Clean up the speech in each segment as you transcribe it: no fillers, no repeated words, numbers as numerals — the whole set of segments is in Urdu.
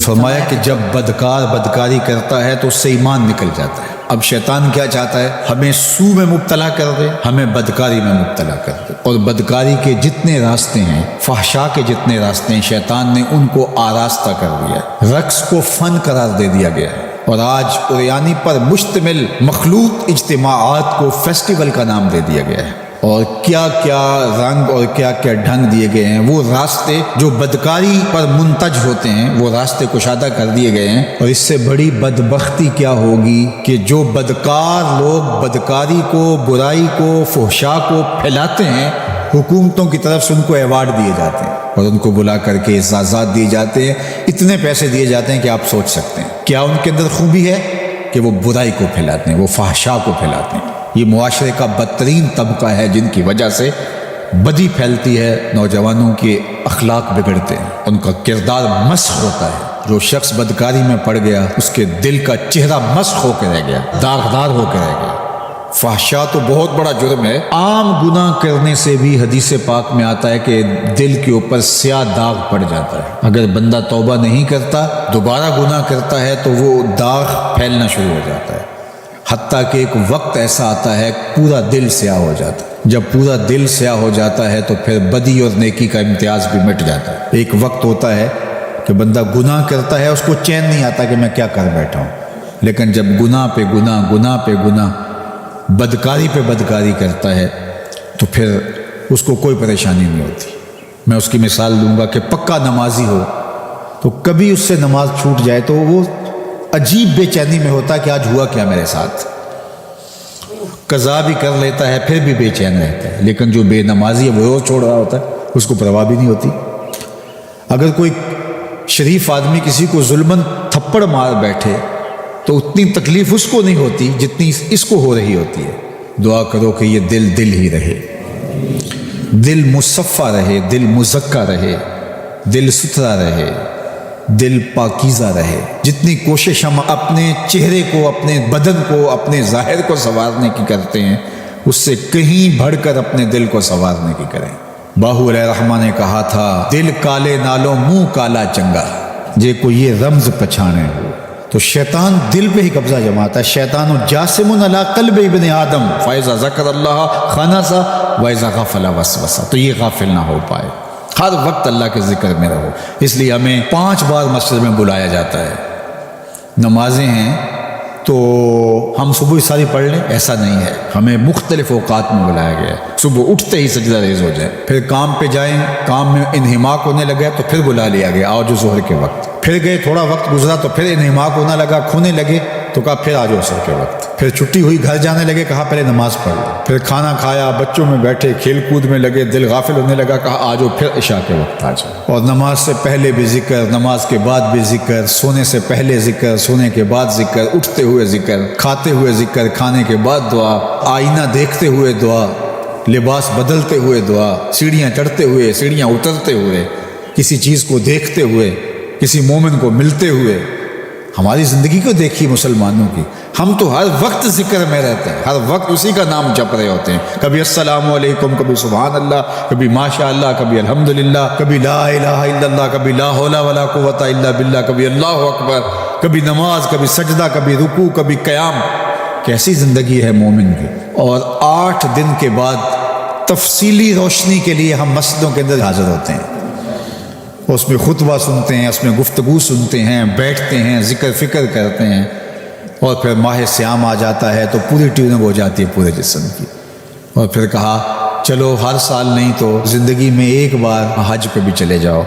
فرمایا کہ جب بدکار بدکاری کرتا ہے تو اس سے ایمان نکل جاتا ہے۔ اب شیطان کیا چاہتا ہے؟ ہمیں سو میں مبتلا کر دے، ہمیں بدکاری میں مبتلا کر دے، اور بدکاری کے جتنے راستے ہیں، فحشا کے جتنے راستے ہیں، شیطان نے ان کو آراستہ کر دیا ہے، رقص کو فن قرار دے دیا گیا ہے، اور آج قریانی پر مشتمل مخلوط اجتماعات کو فیسٹیول کا نام دے دیا گیا ہے، اور کیا کیا رنگ اور کیا کیا ڈھنگ دیے گئے ہیں۔ وہ راستے جو بدکاری پر منتج ہوتے ہیں وہ راستے کشادہ کر دیے گئے ہیں، اور اس سے بڑی بدبختی کیا ہوگی کہ جو بدکار لوگ بدکاری کو، برائی کو، فحشا کو پھیلاتے ہیں، حکومتوں کی طرف سے ان کو ایوارڈ دیے جاتے ہیں اور ان کو بلا کر کے اعزازات دیے جاتے ہیں، اتنے پیسے دیے جاتے ہیں کہ آپ سوچ سکتے ہیں کیا ان کے اندر خوبی ہے کہ وہ برائی کو پھیلاتے ہیں، وہ فحشا کو پھیلاتے ہیں۔ یہ معاشرے کا بدترین طبقہ ہے جن کی وجہ سے بدی پھیلتی ہے، نوجوانوں کے اخلاق بگڑتے ہیں، ان کا کردار مسخ ہوتا ہے۔ جو شخص بدکاری میں پڑ گیا اس کے دل کا چہرہ مسخ ہو کے رہ گیا، داغدار ہو کے رہ گیا۔ فحشا تو بہت بڑا جرم ہے، عام گناہ کرنے سے بھی حدیث پاک میں آتا ہے کہ دل کے اوپر سیاہ داغ پڑ جاتا ہے۔ اگر بندہ توبہ نہیں کرتا، دوبارہ گناہ کرتا ہے تو وہ داغ پھیلنا شروع ہو جاتا ہے، حتیٰ کہ ایک وقت ایسا آتا ہے پورا دل سیاہ ہو جاتا ہے۔ جب پورا دل سیاہ ہو جاتا ہے تو پھر بدی اور نیکی کا امتیاز بھی مٹ جاتا ہے۔ ایک وقت ہوتا ہے کہ بندہ گناہ کرتا ہے، اس کو چین نہیں آتا کہ میں کیا کر بیٹھا ہوں، لیکن جب گناہ پہ گناہ، گناہ پہ گناہ، بدکاری پہ بدکاری کرتا ہے تو پھر اس کو کوئی پریشانی نہیں ہوتی۔ میں اس کی مثال دوں گا کہ پکا نمازی ہو تو کبھی اس سے نماز چھوٹ جائے تو وہ عجیب بے چینی میں ہوتا ہے کہ آج ہوا کیا میرے ساتھ، قضا بھی کر لیتا ہے پھر بھی بے چین رہتا ہے۔ لیکن جو بے نمازی ہے وہ روز چھوڑ رہا ہوتا ہے، اس کو پرواہ بھی نہیں ہوتی۔ اگر کوئی شریف آدمی کسی کو ظلماً تھپڑ مار بیٹھے تو اتنی تکلیف اس کو نہیں ہوتی جتنی اس کو ہو رہی ہوتی ہے۔ دعا کرو کہ یہ دل دل ہی رہے، دل مصفہ رہے، دل مزکہ رہے، دل ستھرا رہے، دل پاکیزہ رہے۔ جتنی کوشش ہم اپنے چہرے کو، اپنے بدن کو، اپنے ظاہر کو سنوارنے کی کرتے ہیں، اس سے کہیں بڑھ کر اپنے دل کو سنوارنے کی کریں۔ باہو علیہ الرحمہ نے کہا تھا، دل کالے نالوں منہ کالا چنگا، جے کو یہ رمز پچھانے ہو۔ تو شیطان دل پہ ہی قبضہ جماتا ہے۔ شیطان جاسم علی قلب ابن آدم فاذا ذکر اللہ خنس واذا غفل وسوس، تو یہ غافل نہ ہو پائے، ہر وقت اللہ کے ذکر میں رہو۔ اس لیے ہمیں 5 بار مسجد میں بلایا جاتا ہے۔ نمازیں ہیں تو ہم صبح ساری پڑھ لیں ایسا نہیں ہے، ہمیں مختلف اوقات میں بلایا گیا ہے۔ صبح اٹھتے ہی سجدہ ریز ہو جائے، پھر کام پہ جائیں، کام میں انہماک ہونے لگا تو پھر بلا لیا گیا، آؤ جو ظہر کے وقت، پھر گئے تھوڑا وقت گزرا تو پھر انہماک ہونے لگا، کھونے لگے تو کہا پھر آ جاؤ عصر کے وقت، پھر چھٹی ہوئی گھر جانے لگے، کہا پہلے نماز پڑھ لو، پھر کھانا کھایا، بچوں میں بیٹھے کھیل کود میں لگے، دل غافل ہونے لگا، کہا آ جاؤ پھر عشاء کے وقت آ جاؤ۔ اور نماز سے پہلے بھی ذکر، نماز کے بعد بھی ذکر، سونے سے پہلے ذکر، سونے کے بعد ذکر، اٹھتے ہوئے ذکر، کھاتے ہوئے ذکر، کھانے کے بعد دعا، آئینہ دیکھتے ہوئے دعا، لباس بدلتے ہوئے دعا، سیڑھیاں چڑھتے ہوئے، سیڑھیاں اترتے ہوئے، کسی چیز کو دیکھتے ہوئے، کسی مومن کو ملتے ہوئے۔ ہماری زندگی کو دیکھیے مسلمانوں کی، ہم تو ہر وقت ذکر میں رہتے ہیں، ہر وقت اسی کا نام جپ رہے ہوتے ہیں، کبھی السلام علیکم، کبھی سبحان اللہ، کبھی ماشاء اللہ، کبھی الحمدللہ، کبھی لا الہ الا اللہ، کبھی لا حول ولا قوت الا باللہ، کبھی اللہ اکبر، کبھی نماز، کبھی سجدہ، کبھی رکوع، کبھی قیام۔ کیسی زندگی ہے مومن کی۔ اور 8 دن کے بعد تفصیلی روشنی کے لیے ہم مسجدوں کے اندر حاضر ہوتے ہیں، اس میں خطبہ سنتے ہیں، اس میں گفتگو سنتے ہیں، بیٹھتے ہیں، ذکر فکر کرتے ہیں، اور پھر ماہ سیام آ جاتا ہے تو پوری ٹیوننگ ہو جاتی ہے پورے جسم کی۔ اور پھر کہا چلو ہر سال نہیں تو زندگی میں ایک بار حج پہ بھی چلے جاؤ،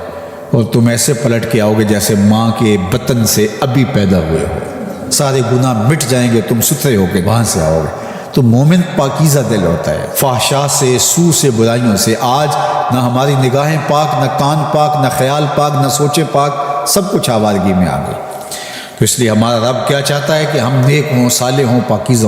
اور تم ایسے پلٹ کے آؤ گے جیسے ماں کے بطن سے ابھی پیدا ہوئے ہو، سارے گناہ مٹ جائیں گے، تم ستھرے ہو کے وہاں سے آؤ گے۔ تو مومن پاکیزہ دل ہوتا ہے، فحشا سے، سو سے، برائیوں سے۔ آج نہ ہماری نگاہیں پاک، نہ کان پاک، نہ خیال پاک، نہ سوچے پاک، سب کچھ آوارگی میں آ گئی۔ تو اس لیے ہمارا رب کیا چاہتا ہے کہ ہم نیک ہوں، صالح ہوں، پاکیزہ ہوں۔